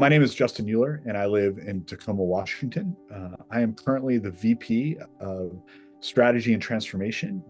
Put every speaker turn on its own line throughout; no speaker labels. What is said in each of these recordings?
My name is Justin Uhler, and I live in Tacoma, Washington. I am currently the VP of Strategy and Transformation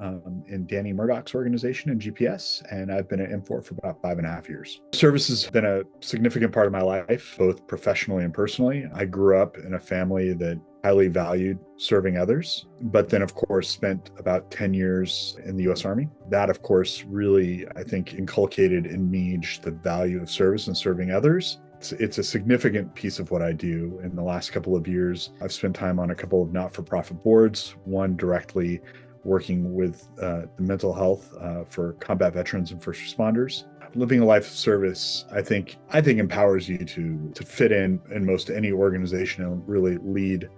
in Danny Murdoch's organization in GPS, and I've been at Infor for about 5.5 years. Service has been a significant part of my life, both professionally and personally. I grew up in a family that highly valued serving others, but then, of course, spent about 10 years in the U.S. Army. That, of course, really, I think, inculcated in me just the value of service and serving others. It's a significant piece of what I do. In the last couple of years, I've spent time on a couple of not-for-profit boards, one directly working with the mental health for combat veterans and first responders. Living a life of service, I think empowers you to fit in most any organization and really lead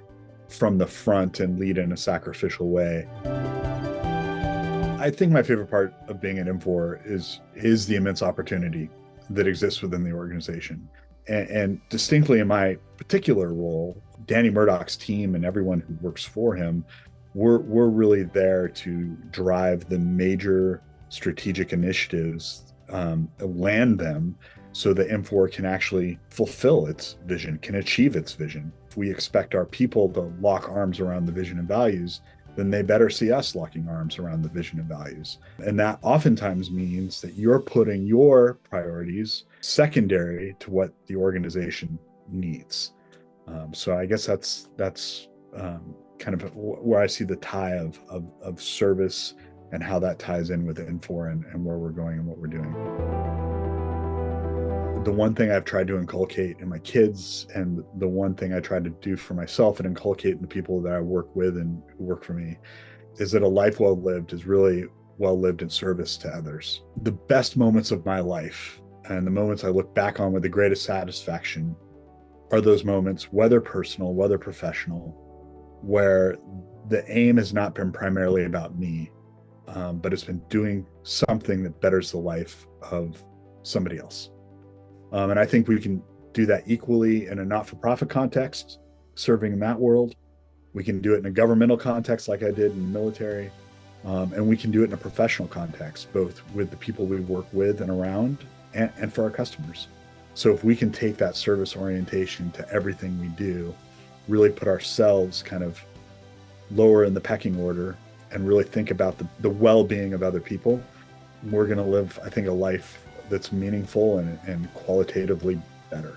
from the front and lead in a sacrificial way. I think my favorite part of being at Infor is the immense opportunity that exists within the organization. And distinctly in my particular role, Danny Murdoch's team and everyone who works for him, we're really there to drive the major strategic initiatives, land them so that Infor can actually fulfill its vision, can achieve its vision. If we expect our people to lock arms around the vision and values, then they better see us locking arms around the vision and values. And that oftentimes means that you're putting your priorities secondary to what the organization needs. So I guess that's kind of where I see the tie of service and how that ties in with Infor and where we're going and what we're doing. The one thing I've tried to inculcate in my kids, and the one thing I try to do for myself and inculcate in the people that I work with and who work for me, is that a life well lived is really well lived in service to others. The best moments of my life and the moments I look back on with the greatest satisfaction are those moments, whether personal, whether professional, where the aim has not been primarily about me, but it's been doing something that betters the life of somebody else. And I think we can do that equally in a not-for-profit context, serving in that world. We can do it in a governmental context like I did in the military. And we can do it in a professional context, both with the people we work with and around and for our customers. So if we can take that service orientation to everything we do, really put ourselves kind of lower in the pecking order and really think about the well-being of other people, we're going to live, I think, a life that's meaningful and qualitatively better.